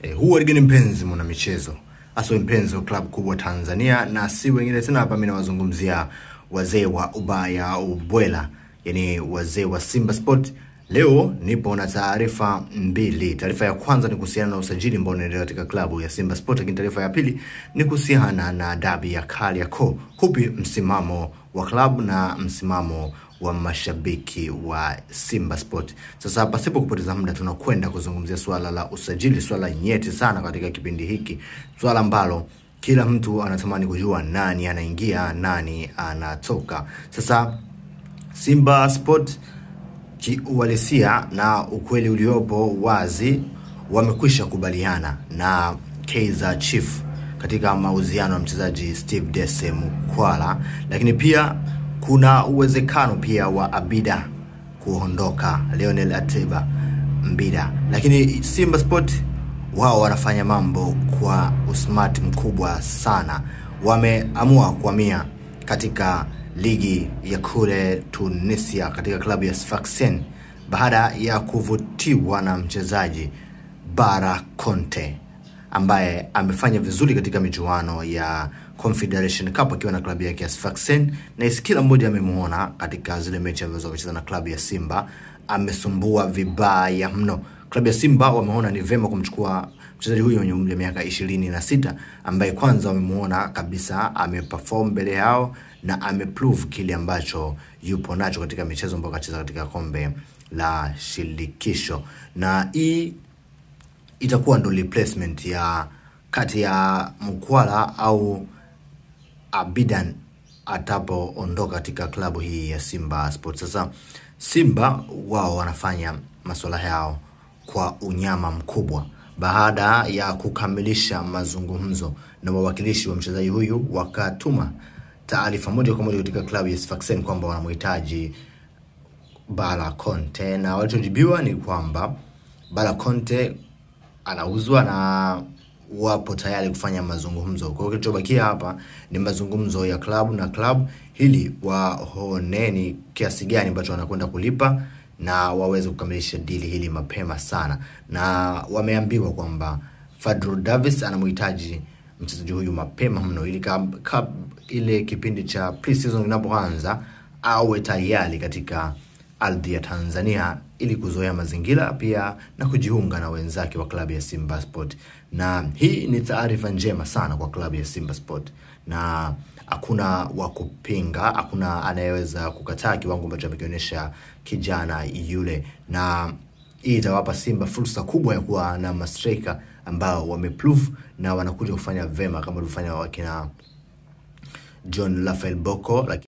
Huwa ligeni mpenzi mwana michezo. Aso mpenzi wa club kubwa Tanzania na si wengine tena hapa mimi nawazungumzia wazee wa ubaya ubwela, yani wazee wa Simba Sport. Leo nipo na taarifa mbili. Taarifa ya kwanza ni kuhusiana na usajili ambao unaendelea katika klabu ya Simba Sport, lakini taarifa ya pili ni kuhusiana na dabi ya Kariakoo. Hupi msimamo wa klabu na msimamo wa mashabiki wa Simba Sport. Sasa pasipo kupoteza muda tunakwenda kuzungumzia swala la usajili, swala nyeti sana katika kipindi hiki. Swala ambalo kila mtu anatamani kujua nani anaingia, nani anatoka. Sasa Simba Sport kiuhalisia na ukweli uliopo wazi wamekwisha kubaliana na Kaizer Chiefs katika mauziano ya mchezaji Steve Dese Mukwala, lakini pia kuna uwezekano pia wa Abida kuondoka, Lionel Ateba Mbida. Lakini Simba Sport wao wanafanya mambo kwa usmart mkubwa sana. Wameamua kuhamia katika ligi ya kule Tunisia katika klabu ya Sfaxien baada ya kuvutiwa na mchezaji Bara Conte ambaye amefanya vizuri katika michuano ya Confederation Cup akiwa na klabu yake ya Sfaxien, na kila mmoja amemuona katika zile mechi ambazo amecheza na klabu ya Simba. Amesumbua vibaya mno. Klabu ya Simba wameona ni vema kumchukua mchezaji huyo mwenye umri wa miaka 26 ambaye kwanza wamemuona kabisa ameperform mbele yao na ameprove kile ambacho yupo nacho katika michezo ambayo kacheza katika kombe la shirikisho. Na hii itakuwa ndo replacement ya kati ya Mukwala au Abidan atapoondoka katika klabu hii ya Simba Sport. Sasa Simba wao wanafanya masuala yao kwa unyama mkubwa baada ya kukamilisha mazungumzo na wawakilishi wa mchezaji huyu, wakatuma taarifa moja kwa moja katika klabu ya Sfaxien kwamba wanamhitaji Bara Conte, na walichojibiwa ni kwamba Bara Conte anauzwa na wapo tayari kufanya mazungumzo. Kwa hiyo kilichobakia hapa ni mazungumzo ya klabu na klabu hili waoneni kiasi gani ambacho wanakwenda kulipa na waweze kukamilisha deal hili mapema sana. Na wameambiwa kwamba Fadlu Davis anamhitaji mchezaji huyu mapema mno ili ile kipindi cha pre-season kinapoanza awe tayari katika ardhi ya Tanzania ili kuzoea mazingira pia na kujiunga na wenzake wa klabu ya Simba Sport. Na hii ni taarifa njema sana kwa klabu ya Simba Sport na hakuna wa kupinga, hakuna anayeweza kukataa kiwango ambacho amekionyesha kijana yule. Na hii itawapa Simba fursa kubwa ya kuwa na mastrika ambao wameprove na wanakuja kufanya vema kama walifanya wakina John Rafael Boko.